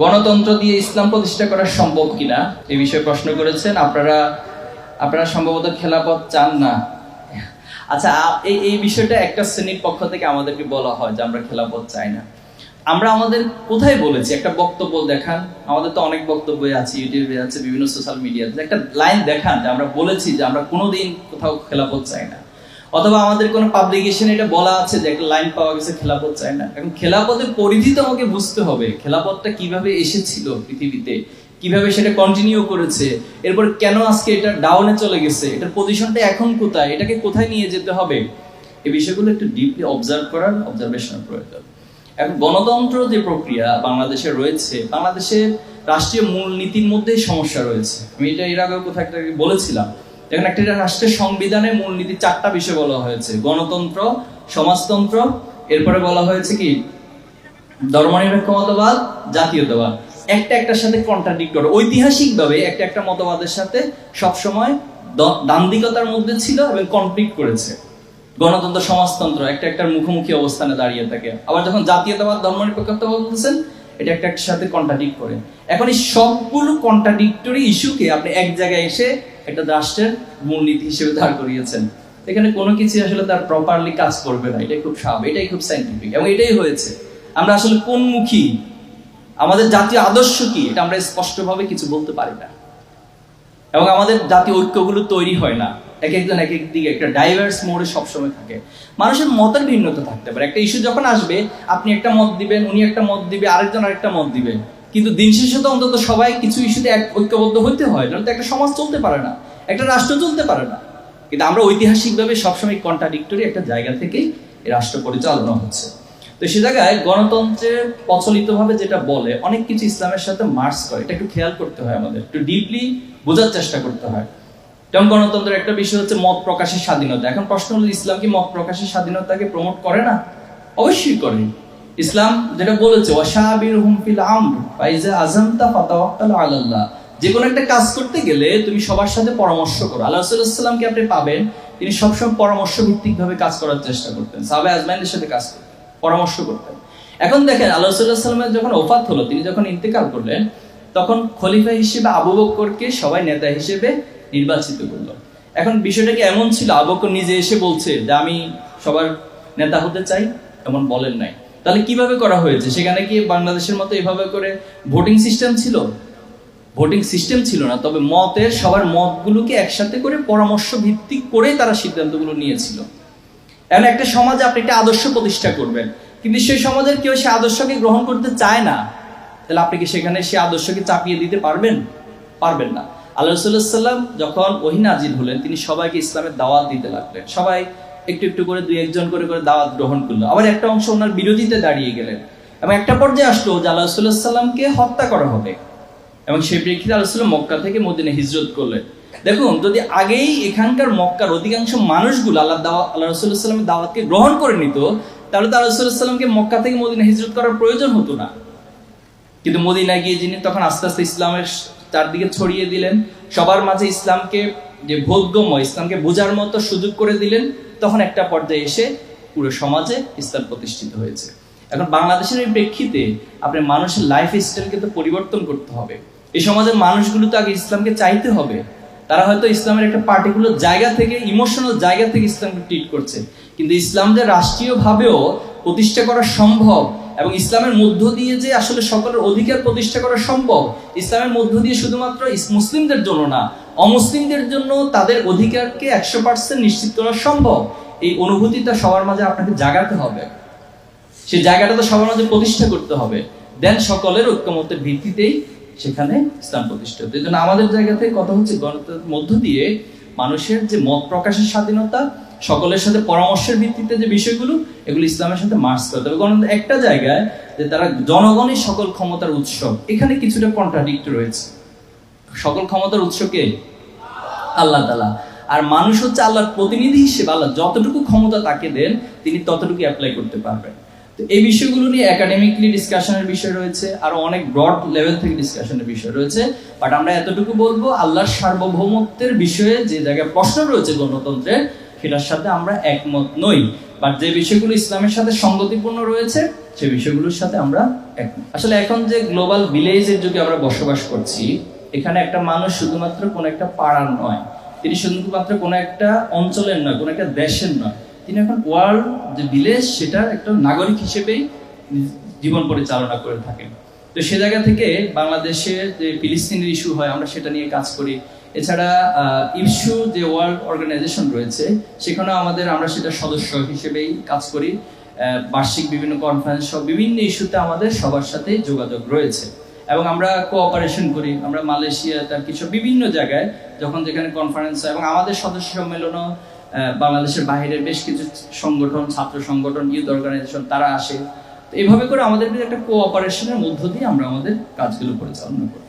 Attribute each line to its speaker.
Speaker 1: গণতন্ত্র দিয়ে ইসলাম প্রতিষ্ঠা করা সম্ভব কিনা এই বিষয়ে প্রশ্ন করেছেন। আপনারা সম্ভবত খেলাফত চান না। আচ্ছা, এই বিষয়টা একটা শ্রেণীর পক্ষ থেকে আমাদেরকে বলা হয় যে আমরা খেলাফত চাই না। আমরা আমাদের কোথায় বলেছি? একটা বক্তব্য দেখান। আমাদের তো অনেক বক্তব্য আছে, ইউটিউবে আছে, বিভিন্ন সোশ্যাল মিডিয়াতে। একটা লাইন দেখান যে আমরা বলেছি যে আমরা কোনোদিন কোথাও খেলাফত চাই না, অথবা আমাদের কোনো পাবলিকেশনে এটা বলা আছে যে একটা লাইন পাওয়া গেছে খেলাফত চাই না। এখন খেলাফতের পরিধি তো আমাকে বুঝতে হবে। খেলাফতটা কিভাবে এসেছিল পৃথিবীতে, কিভাবে সেটা কন্টিনিউ করেছে, এরপর কেন আজকে এটা ডাউনে চলে গেছে, এটার পজিশনটা এখন কোথায়, এটাকে কোথায় নিয়ে যেতে হবে, এই বিষয়গুলো একটু ডিপলি অবজারভেশনের প্রয়োজন। এখন গণতন্ত্র যে প্রক্রিয়া বাংলাদেশে রয়েছে, বাংলাদেশের রাষ্ট্রীয় মূলনীতির মধ্যেই সমস্যা রয়েছে। আমি এটা এর আগেও কোথাও একটা বলেছিলাম। দেখেন, একটা রাষ্ট্রের সংবিধানে মূলনীতি 4টা বিষয় বলা হয়েছে: গণতন্ত্র, সমাজতন্ত্র, এরপরে বলা হয়েছে কি ধর্মনিরপেক্ষ মতবাদ, জাতীয়তাবাদ। একটার সাথে কন্ট্রাডিক্ট করে, ঐতিহাসিকভাবে একটা মতবাদের সাথে সবসময় দান্দিকতার মধ্যে ছিল এবং কনফ্লিক্ট করেছে। গণতন্ত্র, সমাজতন্ত্র একটার মুখোমুখি অবস্থানে দাঁড়িয়ে থাকে। আবার যখন জাতীয়তাবাদ, ধর্মনিরপেক্ষতা বলতেছেন, এটা একটার সাথে কন্ট্রাডিক্ট করে। এখন এই সবগুলো কন্ট্রাডিক্টরি ইস্যুকে আপনি এক জায়গায় এসে একটা রাষ্ট্রের মূলনীতি হিসেবে দাঁড় করিয়েছেন। এখানে কোনো কিছু আসলে তার প্রপারলি কাজ করবে না। এটাই খুব স্বাভাবিক, এটাই খুব সাইন্টিফিক, এবং এটাই হয়েছে। আমরা আসলে কোনমুখী, আমাদের জাতীয় আদর্শ কি, এটা আমরা স্পষ্টভাবে কিছু বলতে পারি না, এবং আমাদের জাতীয় ঐক্যগুলো তৈরি হয় না। এক একজন এক এক দিকে একটা ডাইভার্স মোডে সবসময় থাকে। মানুষের মতের ভিন্নতা থাকতে পারে। একটা ইস্যু যখন আসবে, আপনি একটা মত দিবেন, উনি একটা মত দিবে, আরেকজন আরেকটা মত দিবে, কিন্তু দিন শেষে তো অন্তত সবাই কিছু ইস্যুতে ঐক্যবদ্ধ হইতে হয়, নাহলে তো একটা সমাজ চলতে পারে না, একটা রাষ্ট্র চলতে পারে না। কিন্তু আমরা ঐতিহাসিকভাবে সবসময় কন্ট্রাডিক্টরি একটা জায়গা থেকেই এই রাষ্ট্র পরিচালনা হচ্ছে। তো সে জায়গায় গণতন্ত্রের প্রচলিতভাবে যেটা বলে, অনেক কিছু ইসলামের সাথে মার্চ করে। এটা একটু খেয়াল করতে হয়, আমাদের একটু ডিপলি বোঝার চেষ্টা করতে হয়। যেমন গণতন্ত্রের একটা বিষয় হচ্ছে মত প্রকাশের স্বাধীনতা। এখন প্রশ্ন হলো, ইসলাম কি মত প্রকাশের স্বাধীনতাকে প্রমোট করে না? অবশ্যই করে। ইসলাম যেটা বলেছে, ওয়াশাবিরহুম ফিল আমর ফাইজা আযামতা ফাতাওয়াক্কাল আলাল্লাহ, যে কোনো একটা কাজ করতে গেলে তুমি সবার সাথে পরামর্শ করো। আল্লাহ রাসূলুল্লাহ সাল্লাল্লাহু আলাইহি ওয়াসাল্লামকে আপনি পাবেন, তিনি সবসময় পরামর্শ ভিত্তিক ভাবে কাজ করার চেষ্টা করতেন। সাহাবা আজমাইনদের সাথে কাজ করতেন, পরামর্শ করতেন। এখন দেখেন, আল্লাহ রাসূলুল্লাহ সাল্লাল্লাহু আলাইহি ওয়াসাল্লামের যখন ওফাত হলো, তিনি যখন ইন্তেকাল করলেন, তখন খলিফা হিসেবে আবু বকরকে সবাই নেতা হিসেবে নির্বাচিত করলো। এখন বিষয়টা কি এমন ছিল, আবু বকর নিজে এসে বলছে যে আমি সবার নেতা হতে চাই? এমন বলেন নাই। তাহলে কিভাবে করা হয়েছে? সেখানে কি বাংলাদেশের মতো এভাবে করে ভোটিং সিস্টেম ছিল? ভোটিং সিস্টেম ছিল না, তবে সবার মতগুলোকে একসাথে করে পরামর্শ ভিত্তিক করে তারা সিদ্ধান্তগুলো নিয়েছিল। এখন একটা সমাজে আপনি একটা আদর্শ প্রতিষ্ঠা করবেন, কিন্তু সেই সমাজের কেউ সে আদর্শকে গ্রহণ করতে চায় না, তাহলে আপনি কি সেখানে সে আদর্শকে চাপিয়ে দিতে পারবেন? পারবেন না। আল্লাহ রাসূলুল্লাহ সাল্লাল্লাহু আলাইহি ওয়াসাল্লাম যখন ওহী নাজিল হলেন, তিনি সবাইকে ইসলামের দাওয়াত দিতে লাগলেন। সবাই একটু একটু করে, দুই একজন করে দাওয়াত গ্রহণ করলো। আবার একটা অংশ ওনার বিরোধিতা দাঁড়িয়ে গেলেন, এবং একটা পর্যায়ে আসলো যে আল্লাহ রাসূলুল্লাহ সাল্লাল্লাহু আলাইহি ওয়াসাল্লামকে হত্যা করা হবে, এবং সেই প্রেক্ষিতে আল্লাহ রাসূল মক্কা থেকে মদিনায় হিজরত করলেন। দেখুন, যদি আগেই এখানকার মক্কার অধিকাংশ মানুষগুলো আল্লাহ রাসূলুল্লাহ সাল্লাল্লাহু আলাইহি ওয়াসাল্লামের দাওয়াতকে গ্রহণ করে নিত, তাহলে তো আল্লাহ রাসূলুল্লাহ সাল্লাল্লাহু আলাইহি ওয়াসাল্লামকে মক্কা থেকে মদিনায় হিজরত করার প্রয়োজন হতো না। কিন্তু মদিনায় গিয়ে যিনি তখন আস্তে আস্তে ইসলামের চারদিকে ছড়িয়ে দিলেন, সবার মাঝে ইসলামকে যে বোধগম্য, ইসলামকে বোঝার মতো সুযোগ করে দিলেন, তখন একটা পর্যায়ে এসে পুরো সমাজে ইসলাম প্রতিষ্ঠিত হয়েছে। এখন বাংলাদেশের এই প্রেক্ষিতে আপনি মানুষের লাইফ স্টাইলকে তো পরিবর্তন করতে হবে। এই সমাজের মানুষগুলো তো আগে ইসলামকে চাইতে হবে। তারা হয়তো ইসলামের একটা পার্টিকুলার জায়গা থেকে, ইমোশনাল জায়গা থেকে ইসলামকে ট্রিট করছে, কিন্তু ইসলাম যে রাষ্ট্রীয়ভাবেও প্রতিষ্ঠা করা সম্ভব, এবং ইসলামের মধ্য দিয়ে যে আসলে সকলের অধিকার প্রতিষ্ঠা করা সম্ভব, ইসলামের মধ্য দিয়ে শুধুমাত্র মুসলিমদের জন্য না, অমুসলিমদের জন্য তাদের অধিকারকে 100% নিশ্চিত করা সম্ভব, এই অনুভূতিটা সবার মাঝে আপনাকে জাগাতে হবে। সেই জায়গাটা তো সবার মাঝে প্রতিষ্ঠা করতে হবে। দেন সকলের ঐক্যমতের ভিত্তিতেই সেখানে ইসলাম প্রতিষ্ঠা হতো। এই জন্য আমাদের জায়গা থেকে কথা হচ্ছে, গণতন্ত্রের মধ্য দিয়ে মানুষের যে মত প্রকাশের স্বাধীনতা, সকলের সাথে পরামর্শের ভিত্তিতে যে বিষয়গুলো, এগুলো ইসলামের সাথে মার্চ করতে হবে। গণতন্ত্র একটা জায়গায় যে তারা জনগণই সকল ক্ষমতার উৎস, এখানে কিছুটা কন্ট্রাডিক্ট রয়েছে। সকল ক্ষমতার উৎস কে? আল্লাহ তাআলা। আর মানুষ হচ্ছে আল্লাহর প্রতিনিধি হিসেবে, আল্লাহ যতটুকু ক্ষমতা তাকে দেন, তিনি ততটুকু অ্যাপ্লাই করতে পারবেন। তো এই বিষয়গুলো নিয়ে একাডেমিকলি ডিসকাশনের বিষয় রয়েছে, আরো অনেক ব্রড লেভেল থেকে ডিসকাশনের বিষয় রয়েছে। বাট আমরা এতটুকু বলবো, আল্লাহর সার্বভৌমত্বের বিষয়ে যে জায়গায় প্রশ্ন রয়েছে গণতন্ত্রের, সেটার সাথে আমরা একমত নই, বাট যে বিষয়গুলো ইসলামের সাথে সঙ্গতিপূর্ণ রয়েছে সেই বিষয়গুলোর সাথে আমরা একমত। আসলে এখন যে গ্লোবাল ভিলেজের যুগে আমরা বসবাস করছি, এখানে একটা মানুষ শুধুমাত্র কোনো একটা পাড়ার নয়, তিনি শুধুমাত্র কোনো একটা অঞ্চলের নয়, কোনো একটা দেশের নয়, তিনি এখন ওয়ার্ল্ড যে ভিলেজ সেটার একটা নাগরিক হিসেবেই জীবন পরিচালনা করে থাকেন। তো সে জায়গা থেকে বাংলাদেশে যে ফিলিস্তিনের ইস্যু হয় আমরা সেটা নিয়ে কাজ করি। এছাড়া ইস্যু যে ওয়ার্ল্ড অর্গানাইজেশন রয়েছে সেখানেও আমরা সেটা সদস্য হিসেবেই কাজ করি। বার্ষিক বিভিন্ন কনফারেন্স সব বিভিন্ন ইস্যুতে আমাদের সবার সাথে যোগাযোগ রয়েছে এবং আমরা কোঅপারেশন করি। আমরা মালয়েশিয়া তার কিছু বিভিন্ন জায়গায় যখন যেখানে কনফারেন্স হয় এবং আমাদের সদস্য সম্মেলনও বাংলাদেশের বাইরের বেশ কিছু সংগঠন, ছাত্র সংগঠন, ইউথ অর্গানাইজেশন তারা আসে। তো এইভাবে করে আমাদের একটা কোঅপারেশনের মধ্য দিয়ে আমরা আমাদের কাজগুলো পরিচালনা করি।